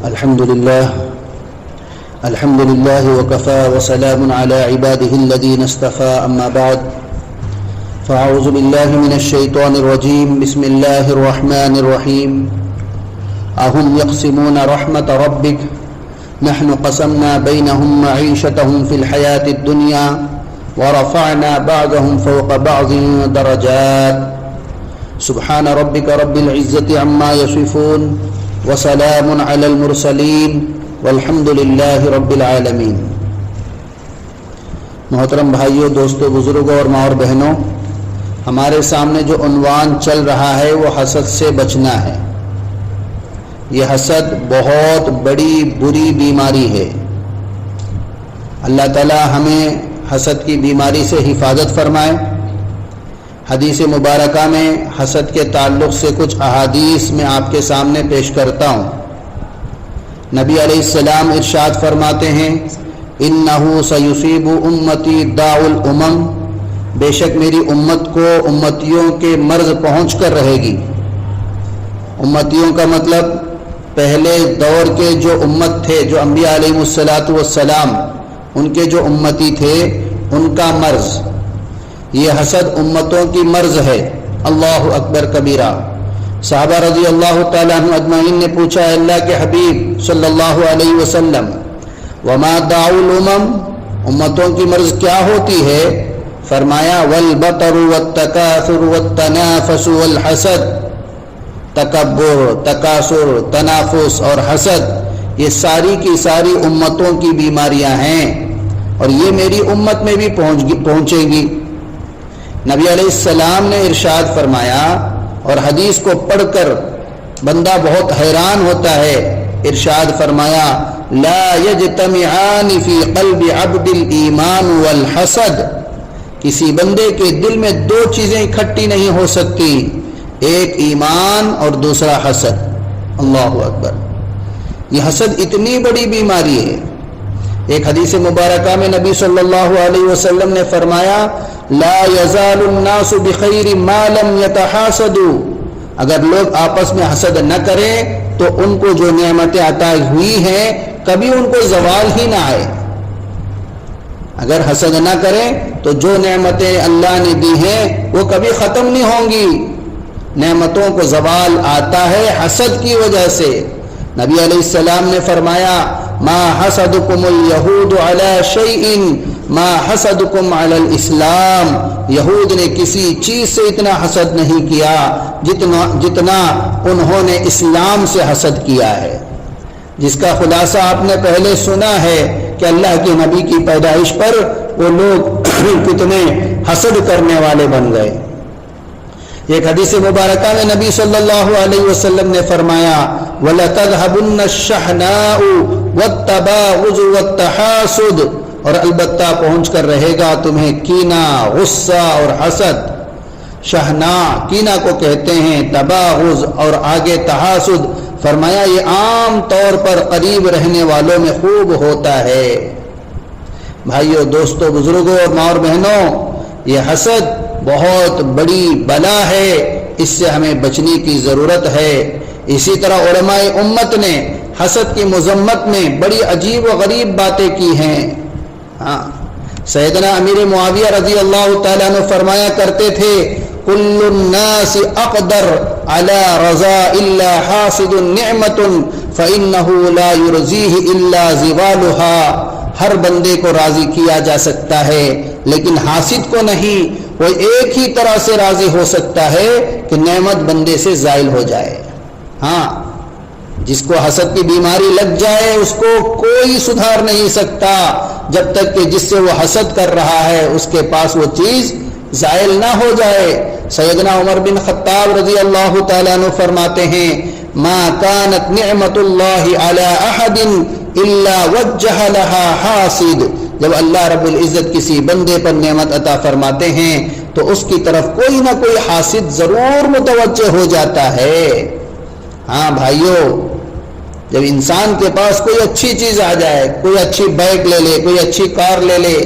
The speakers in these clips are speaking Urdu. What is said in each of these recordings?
الحمد لله وكفى وسلام على عباده الذين اصطفى أما بعد فأعوذ بالله من الشيطان الرجيم بسم الله الرحمن الرحيم أهم يقسمون رحمة ربك نحن قسمنا بينهم معيشتهم في الحياة الدنيا ورفعنا بعضهم فوق بعض درجات سبحان ربك رب العزة عما يصفون وسلام على المرسلين والحمد للہ رب العالمین۔ محترم بھائیوں، دوستوں، بزرگوں اور ماں اور بہنوں، ہمارے سامنے جو عنوان چل رہا ہے وہ حسد سے بچنا ہے۔ یہ حسد بہت بڑی بری بیماری ہے۔ اللہ تعالی ہمیں حسد کی بیماری سے حفاظت فرمائے۔ حدیث مبارکہ میں حسد کے تعلق سے کچھ احادیث میں آپ کے سامنے پیش کرتا ہوں۔ نبی علیہ السلام ارشاد فرماتے ہیں، اِنَّهُ سَيُصِيبُ أُمَّتِي دَاعُ الْأُمَمِ، بے شک میری امت کو امتیوں کے مرض پہنچ کر رہے گی۔ امتیوں کا مطلب پہلے دور کے جو امت تھے، جو انبیاء علیہ السلام ان کے جو امتی تھے، ان کا مرض، یہ حسد امتوں کی مرض ہے۔ اللہ اکبر کبیرہ۔ صحابہ رضی اللہ تعالیٰ عنہ اجمعین نے پوچھا، اے اللہ کے حبیب صلی اللہ علیہ وسلم، وما داع الامم، امتوں کی مرض کیا ہوتی ہے؟ فرمایا، والبطر والتکاثر والتنافس والحسد، تکبر، تکاثر، تنافس اور حسد، یہ ساری کی ساری امتوں کی بیماریاں ہیں اور یہ میری امت میں بھی پہنچے گی۔ نبی علیہ السلام نے ارشاد فرمایا، اور حدیث کو پڑھ کر بندہ بہت حیران ہوتا ہے، ارشاد فرمایا، لا یجتمعان فی قلب عبد الایمان والحسد، کسی بندے کے دل میں دو چیزیں اکٹھی نہیں ہو سکتی، ایک ایمان اور دوسرا حسد۔ اللہ اکبر۔ یہ حسد اتنی بڑی بیماری ہے۔ ایک حدیث مبارکہ میں نبی صلی اللہ علیہ وسلم نے فرمایا، لا یزال الناس بخیر ما لم یتحاسدوا، اگر لوگ آپس میں حسد نہ کریں تو ان کو جو نعمتیں عطا ہوئی ہیں کبھی ان کو زوال ہی نہ آئے۔ اگر حسد نہ کریں تو جو نعمتیں اللہ نے دی ہیں وہ کبھی ختم نہیں ہوں گی۔ نعمتوں کو زوال آتا ہے حسد کی وجہ سے۔ نبی علیہ السلام نے فرمایا، ما حسدکم الیہود علی شیء ما حسدکم علی الاسلام، یہود نے کسی چیز سے اتنا حسد نہیں کیا جتنا انہوں نے اسلام سے حسد کیا ہے، جس کا خلاصہ آپ نے پہلے سنا ہے کہ اللہ کے نبی کی پیدائش پر وہ لوگ کتنے حسد کرنے والے بن گئے۔ ایک حدیث مبارکہ میں نبی صلی اللہ علیہ وسلم نے فرمایا، وَلَتَذْهَبُنَّ الشَّحْنَاءُ وَالتَّبَاغُضُ وَالتَّحَاسُدُ، اور البتہ پہنچ کر رہے گا تمہیں کینہ، غصہ اور حسد۔ شحنا کینہ کو کہتے ہیں، تباغض اور آگے تحاسد، فرمایا یہ عام طور پر قریب رہنے والوں میں خوب ہوتا ہے۔ بھائیوں، دوستوں، بزرگوں اور ماں اور بہنوں، یہ حسد بہت بڑی بلا ہے، اس سے ہمیں بچنے کی ضرورت ہے۔ اسی طرح علماء امت نے حسد کی مذمت میں بڑی عجیب و غریب باتیں کی ہیں۔ سیدنا امیر معاویہ رضی اللہ تعالیٰ عنہ فرمایا کرتے تھے، کل الناس اقدر علی رضا الا حاسد نعمت فانہ لا یرضیہ الا زوالها، ہر بندے کو راضی کیا جا سکتا ہے لیکن حاسد کو نہیں۔ وہ ایک ہی طرح سے راضی ہو سکتا ہے کہ نعمت بندے سے زائل ہو جائے۔ ہاں، جس کو حسد کی بیماری لگ جائے اس کو کوئی سدھار نہیں سکتا جب تک کہ جس سے وہ حسد کر رہا ہے اس کے پاس وہ چیز زائل نہ ہو جائے۔ سیدنا عمر بن خطاب رضی اللہ تعالیٰ عنہ فرماتے ہیں، ما كانت نعمت اللہ علی احد الا وجہ لها حاسد، جب اللہ رب العزت کسی بندے پر نعمت عطا فرماتے ہیں تو اس کی طرف کوئی نہ کوئی حاسد ضرور متوجہ ہو جاتا ہے۔ ہاں بھائیوں، جب انسان کے پاس کوئی اچھی چیز آ جائے، کوئی اچھی بائک لے لے، کوئی اچھی کار لے لے،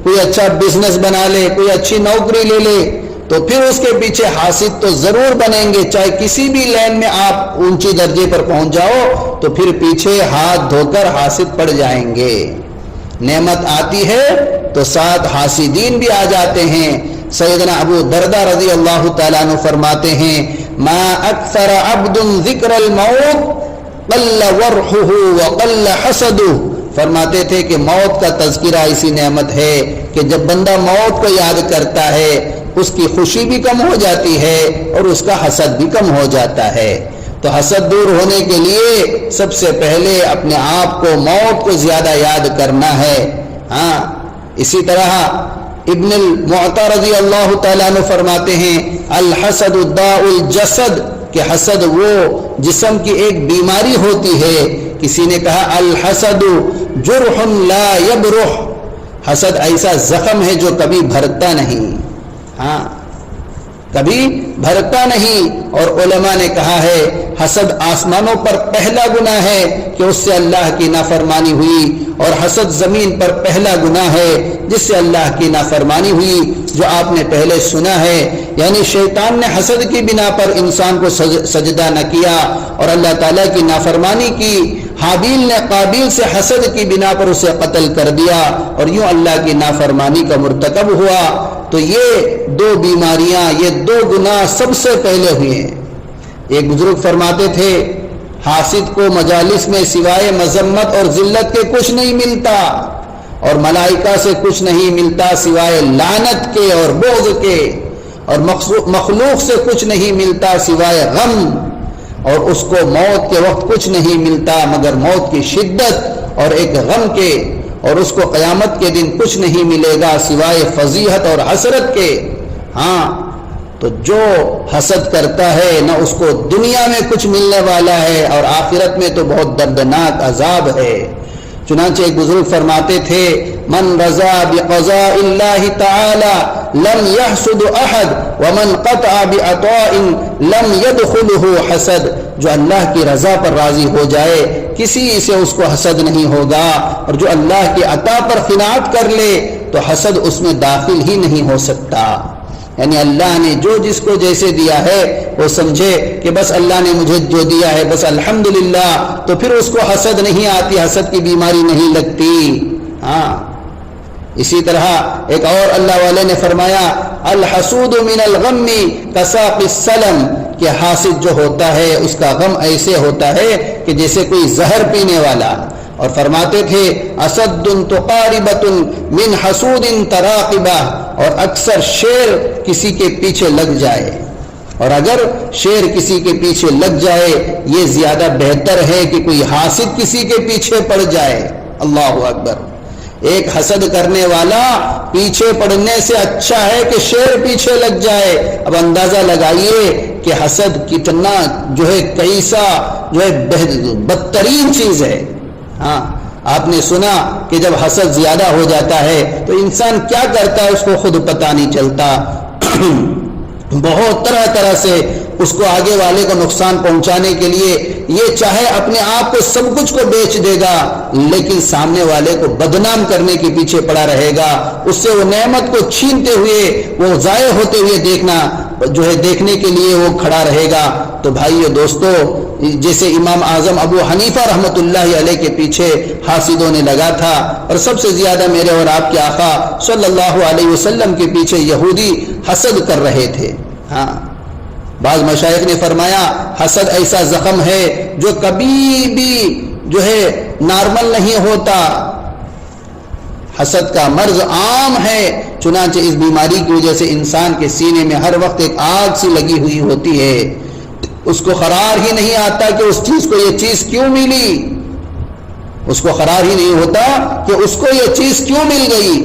کوئی اچھا بزنس بنا لے، کوئی اچھی نوکری لے لے، تو پھر اس کے پیچھے حاسد تو ضرور بنیں گے. چاہے کسی بھی لین میں آپ اونچی درجے پر پہنچ جاؤ تو پھر پیچھے ہاتھ دھو کر حاسد پڑ جائیں گے. نعمت آتی ہے تو ساتھ حاسدین بھی آ جاتے ہیں. سیدنا ابو دردہ رضی اللہ تعالیٰ عنہ فرماتے ہیں ما اکثر عبد ذکر الموت قل ورحہ وقل حسدہ. فرماتے تھے کہ موت کا تذکرہ ایسی نعمت ہے کہ جب بندہ موت کو یاد کرتا ہے اس کی خوشی بھی کم ہو جاتی ہے اور اس کا حسد بھی کم ہو جاتا ہے. تو حسد دور ہونے کے لیے سب سے پہلے اپنے آپ کو موت کو زیادہ یاد کرنا ہے. ہاں اسی طرح ابن المعطا رضی اللہ تعالیٰ عنہ فرماتے ہیں الحسد داء الجسد، کہ حسد وہ جسم کی ایک بیماری ہوتی ہے. کسی نے کہا الحسد جرح لا یبرح، حسد ایسا زخم ہے جو کبھی بھرتا نہیں. ہاں کبھی بھرتا نہیں. اور علماء نے کہا ہے حسد آسمانوں پر پہلا گناہ ہے کہ اس سے اللہ کی نافرمانی ہوئی، اور حسد زمین پر پہلا گناہ ہے جس سے اللہ کی نافرمانی ہوئی، جو آپ نے پہلے سنا ہے. یعنی شیطان نے حسد کی بنا پر انسان کو سجدہ نہ کیا اور اللہ تعالیٰ کی نافرمانی کی. حابیل نے قابیل سے حسد کی بنا پر اسے قتل کر دیا اور یوں اللہ کی نافرمانی کا مرتکب ہوا. تو یہ دو بیماریاں، یہ دو گناہ سب سے پہلے ہوئے ہیں. ایک بزرگ فرماتے تھے حاسد کو مجالس میں سوائے مذمت اور ذلت کے کچھ نہیں ملتا، اور ملائکہ سے کچھ نہیں ملتا سوائے لعنت کے اور بغض کے، اور مخلوق سے کچھ نہیں ملتا سوائے غم، اور اس کو موت کے وقت کچھ نہیں ملتا مگر موت کی شدت اور ایک غم کے، اور اس کو قیامت کے دن کچھ نہیں ملے گا سوائے فضیحت اور حسرت کے. ہاں تو جو حسد کرتا ہے نہ اس کو دنیا میں کچھ ملنے والا ہے اور آخرت میں تو بہت دردناک عذاب ہے. چنانچہ ایک بزرگ فرماتے تھے من رضا بقضاء اللہ تعالی لم يحسد احد ومن قطع بعطاء لم يدخله حسد. جو اللہ کی رضا پر راضی ہو جائے کسی سے اس کو حسد نہیں ہوگا، اور جو اللہ کی عطا پر قناعت کر لے تو حسد اس میں داخل ہی نہیں ہو سکتا. یعنی اللہ نے جو جس کو جیسے دیا ہے وہ سمجھے کہ بس اللہ نے مجھے جو دیا ہے بس الحمدللہ، تو پھر اس کو حسد نہیں آتی، حسد کی بیماری نہیں لگتی. ہاں اسی طرح ایک اور اللہ والے نے فرمایا الحسود من الغم کساق السلم، کہ حاسد جو ہوتا ہے اس کا غم ایسے ہوتا ہے کہ جیسے کوئی زہر پینے والا. اور فرماتے تھے اسد تقاربۃ من حسود تراقبہ، اور اکثر شیر کسی کے پیچھے لگ جائے، اور اگر شیر کسی کے پیچھے لگ جائے یہ زیادہ بہتر ہے کہ کوئی حاسد کسی کے پیچھے پڑ جائے. اللہ اکبر. ایک حسد کرنے والا پیچھے پڑنے سے اچھا ہے کہ شیر پیچھے لگ جائے. اب اندازہ لگائیے کہ حسد کتنا جو ہے کیسا جو ہے بدترین چیز ہے. ہاں آپ نے سنا کہ جب حسد زیادہ ہو جاتا ہے تو انسان کیا کرتا ہے اس کو خود پتہ نہیں چلتا. بہت طرح طرح سے اس کو آگے والے کو نقصان پہنچانے کے لیے یہ چاہے اپنے آپ کو سب کچھ کو بیچ دے گا لیکن سامنے والے کو بدنام کرنے کے پیچھے پڑا رہے گا. اس سے وہ نعمت کو چھینتے ہوئے وہ ضائع ہوتے ہوئے دیکھنے کے لیے وہ کھڑا رہے گا. تو بھائیو دوستو، جیسے امام اعظم ابو حنیفہ رحمۃ اللہ علیہ کے پیچھے حاسدوں نے لگا تھا، اور سب سے زیادہ میرے اور آپ کے آقا صلی اللہ علیہ وسلم کے پیچھے یہودی حسد کر رہے تھے. ہاں بعض مشائخ نے فرمایا حسد ایسا زخم ہے جو کبھی بھی جو ہے نارمل نہیں ہوتا. حسد کا مرض عام ہے، چنانچہ اس بیماری کی وجہ سے انسان کے سینے میں ہر وقت ایک آگ سی لگی ہوئی ہوتی ہے. اس کو قرار ہی نہیں آتا کہ اس چیز کو یہ چیز کیوں ملی، اس کو قرار ہی نہیں ہوتا کہ اس کو یہ چیز کیوں مل گئی.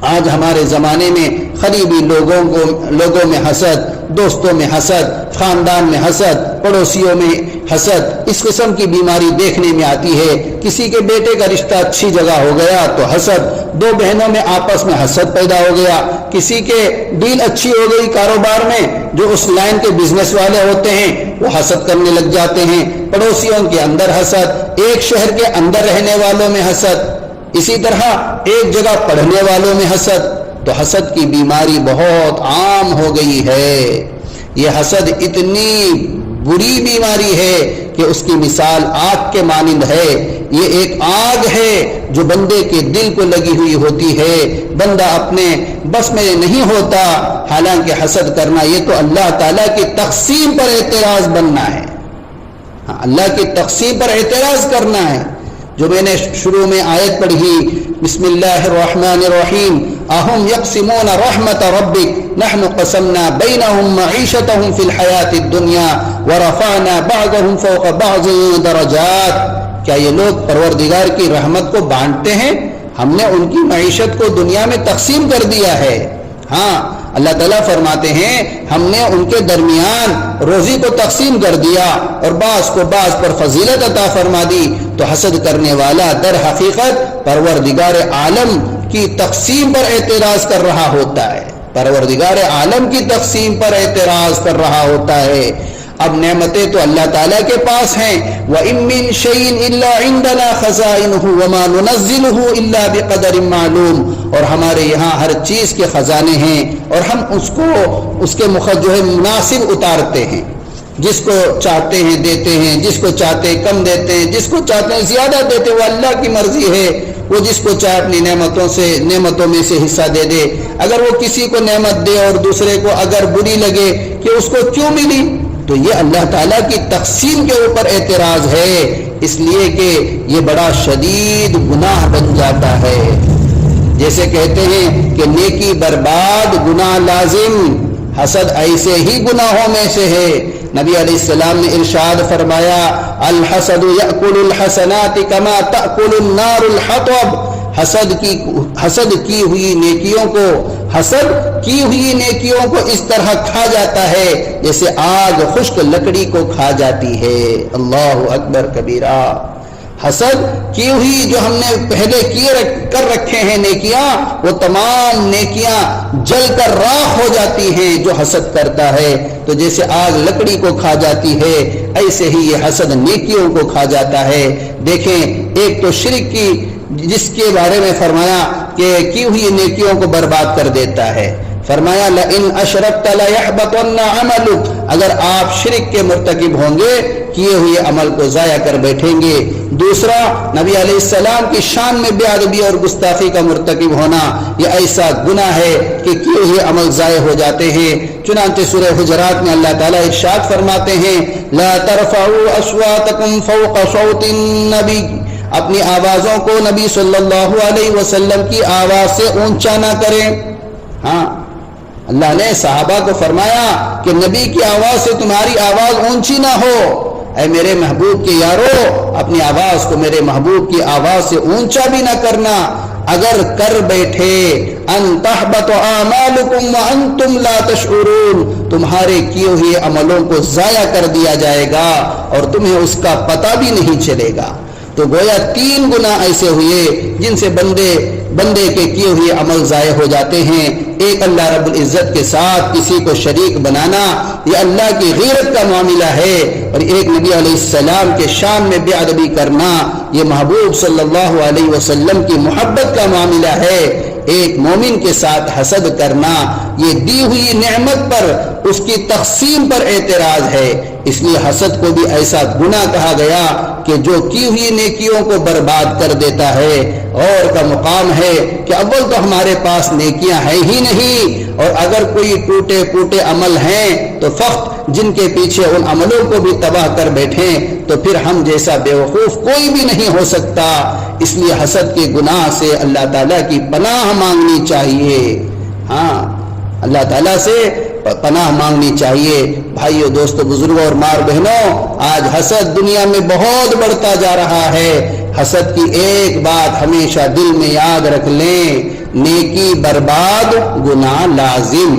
آج ہمارے زمانے میں قریبی لوگوں میں حسد، دوستوں میں حسد، خاندان میں حسد، پڑوسیوں میں حسد، اس قسم کی بیماری دیکھنے میں آتی ہے. کسی کے بیٹے کا رشتہ اچھی جگہ ہو گیا تو حسد، دو بہنوں میں آپس میں حسد پیدا ہو گیا، کسی کے ڈیل اچھی ہو گئی کاروبار میں، جو اس لائن کے بزنس والے ہوتے ہیں وہ حسد کرنے لگ جاتے ہیں. پڑوسیوں کے اندر حسد، ایک شہر کے اندر رہنے والوں میں حسد، اسی طرح ایک جگہ پڑھنے والوں میں حسد. تو تو حسد کی بیماری بہت عام ہو گئی ہے۔ یہ حسد اتنی بری بیماری ہے کہ اس کی مثال آگ کے مانند ہے۔ یہ ایک آگ ہے جو بندے کے دل کو لگی ہوئی ہوتی ہے، بندہ اپنے بس میں نہیں ہوتا۔ حالانکہ حسد کرنا یہ تو اللہ تعالیٰ کی تقسیم پر اعتراض بننا ہے، اللہ کی تقسیم پر اعتراض کرنا ہے۔ جو میں نے شروع میں آیت پڑھی، بسم اللہ الرحمن الرحیم، اہم یقسمون رحمت ربک نحن قسمنا بینہم معیشتہم فی الحیات الدنیا ورفعنا بعضهم فوق بعض درجات۔ کیا یہ لوگ پروردگار کی رحمت کو بانٹتے ہیں؟ ہم نے ان کی معیشت کو دنیا میں تقسیم کر دیا ہے۔ ہاں، اللہ تعالیٰ فرماتے ہیں ہم نے ان کے درمیان روزی کو تقسیم کر دیا اور بعض کو بعض پر فضیلت عطا فرما دی۔ تو حسد کرنے والا در حقیقت پروردگار عالم کی تقسیم پر اعتراض کر رہا ہوتا ہے، پروردگار عالم کی تقسیم پر اعتراض کر رہا ہوتا ہے۔ اب نعمتیں تو اللہ تعالیٰ کے پاس ہیں، وَإِن مِّن شَيْءٍ إِلَّا عِندَنَا خَزَائِنُهُ وَمَا نُنَزِّلُهُ إِلَّا بِقَدَرٍ مَّعْلُومٍ، اور ہمارے یہاں ہر چیز کے خزانے ہیں اور ہم اس کے جو ہے مناسب اتارتے ہیں، جس کو چاہتے ہیں دیتے ہیں، جس کو چاہتے ہیں کم دیتے ہیں، جس کو چاہتے ہیں زیادہ دیتے ہیں، وہ اللہ کی مرضی ہے۔ وہ جس کو چاہے اپنی نعمتوں میں سے حصہ دے دے۔ اگر وہ کسی کو نعمت دے اور دوسرے کو اگر بری لگے کہ اس کو کیوں ملی، تو یہ اللہ تعالیٰ کی تقسیم کے اوپر اعتراض ہے، اس لیے کہ یہ بڑا شدید گناہ بن جاتا ہے۔ جیسے کہتے ہیں کہ نیکی برباد گناہ لازم، حسد ایسے ہی گناہوں میں سے ہے۔ نبی علیہ السلام نے ارشاد فرمایا، الحسد یأکل الحسنات کما تأکل النار الحطب، حسد کی ہوئی نیکیوں کو اس طرح کھا جاتا ہے جیسے آگ خشک لکڑی کو کھا جاتی ہے۔ اللہ اکبر کبیرہ۔ حسد کی ہوئی جو ہم نے پہلے کر رکھے ہیں نیکیاں، وہ تمام نیکیاں جل کر راکھ ہو جاتی ہیں۔ جو حسد کرتا ہے تو جیسے آگ لکڑی کو کھا جاتی ہے، ایسے ہی یہ حسد نیکیوں کو کھا جاتا ہے۔ دیکھیں، ایک تو شرک کی جس کے بارے میں فرمایا کہ کی ہوئی نیکیوں کو برباد کر دیتا ہے، فرمایا لئن اشرکت لیحبطن عملک، اگر آپ شرک کے مرتکب ہوں گے کیے ہوئے عمل کو ضائع کر بیٹھیں گے۔ دوسرا، نبی علیہ السلام کی شان میں بے ادبی اور گستاخی کا مرتکب ہونا، یہ ایسا گناہ ہے کہ کیے ہوئے عمل ضائع ہو جاتے ہیں۔ چنانچہ سورہ حجرات میں اللہ تعالیٰ ارشاد فرماتے ہیں، لا ترفعوا اصواتکم فوق صوت النبی، اپنی آوازوں کو نبی صلی اللہ علیہ وسلم کی آواز سے اونچا نہ کریں۔ ہاں، اللہ نے صحابہ کو فرمایا کہ نبی کی آواز سے تمہاری آواز اونچی نہ ہو۔ اے میرے محبوب کے یارو، اپنی آواز کو میرے محبوب کی آواز سے اونچا بھی نہ کرنا۔ اگر کر بیٹھے ان تحبط اعمالکم وانتم لا تشعرون، تمہارے کیے ہوئے عملوں کو ضائع کر دیا جائے گا اور تمہیں اس کا پتہ بھی نہیں چلے گا۔ تو گویا 3 گناہ ایسے ہوئے جن سے بندے کے کیے ہوئے عمل ضائع ہو جاتے ہیں۔ ایک، اللہ رب العزت کے ساتھ کسی کو شریک بنانا، یہ اللہ کی غیرت کا معاملہ ہے، اور ایک نبی علیہ السلام کے شان میں بے ادبی کرنا، یہ محبوب صلی اللہ علیہ وسلم کی محبت کا معاملہ ہے۔ ایک مومن کے ساتھ حسد کرنا، یہ دی ہوئی نعمت پر اس کی تقسیم پر اعتراض ہے۔ اس لیے حسد کو بھی ایسا گناہ کہا گیا کہ جو کی ہوئی نیکیوں کو برباد کر دیتا ہے۔ اور کا مقام ہے کہ اول تو ہمارے پاس نیکیاں ہیں ہی نہیں، اور اگر کوئی ٹوٹے پوٹے عمل ہیں تو فقط جن کے پیچھے ان عملوں کو بھی تباہ کر بیٹھیں تو پھر ہم جیسا بیوقوف کوئی بھی نہیں ہو سکتا۔ اس لیے حسد کے گناہ سے اللہ تعالیٰ کی پناہ مانگنی چاہیے۔ ہاں، اللہ تعالیٰ سے پناہ مانگنی چاہیے۔ بھائیو، دوستو، بزرگوں اور ماں بہنوں، آج حسد دنیا میں بہت بڑھتا جا رہا ہے۔ حسد کی ایک بات ہمیشہ دل میں یاد رکھ لیں، نیکی برباد گناہ لازم۔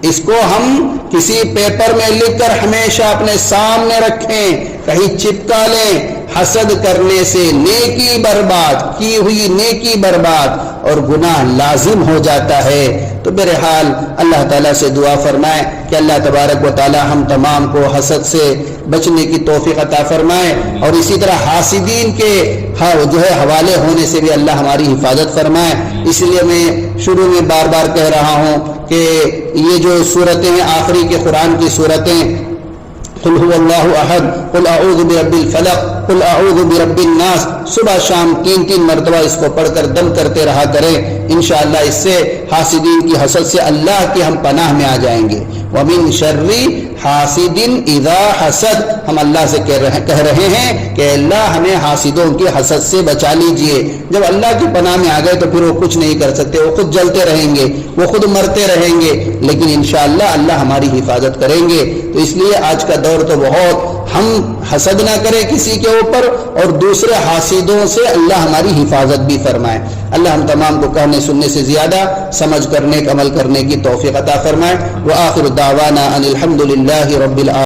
اس کو ہم کسی پیپر میں لکھ کر ہمیشہ اپنے سامنے رکھیں، کہیں چپکا لیں۔ حسد کرنے سے نیکی برباد, کی ہوئی نیکی برباد اور گناہ لازم ہو جاتا ہے. تو بہرحال اللہ تعالیٰ سے دعا فرمائے کہ اللہ تبارک و تعالیٰ ہم تمام کو حسد سے بچنے کی توفیق عطا فرمائے, اور اسی طرح حاسدین کے جو ہے حوالے ہونے سے بھی اللہ ہماری حفاظت فرمائے. اس لیے میں شروع میں بار بار کہہ رہا ہوں کہ یہ جو صورتیں ہیں آخری کے قرآن کی صورتیں, قل هو اللہ احد, قل اعوذ برب الفلق, قل اعوذ برب الناس, صبح شام 3 مرتبہ اس کو پڑھ کر دم کرتے رہا کریں. انشاءاللہ اس سے حاسدین کی حسد سے اللہ کی ہم پناہ میں آ جائیں گے. وَمِن شَرِّ حَاسِدٍ إِذَا حَسَدَ, ہم اللہ سے کہہ رہے ہیں کہ اللہ ہمیں حاسدوں کی حسد سے بچا لیجئے. جب اللہ کی پناہ میں آ گئے تو پھر وہ کچھ نہیں کر سکتے, وہ خود جلتے رہیں گے, وہ خود مرتے رہیں گے, لیکن انشاءاللہ اللہ ہماری حفاظت کریں گے. تو اس لیے آج کا دور تو بہت, ہم حسد نہ کریں کسی کے اوپر, اور دوسرے حاسدوں سے اللہ ہماری حفاظت بھی فرمائے. اللہ ہم تمام کو کہنے سننے سے زیادہ سمجھ کرنے عمل کرنے کی توفیق عطا فرمائے. وآخر دعوانا ان الحمد للہ رب العالمین.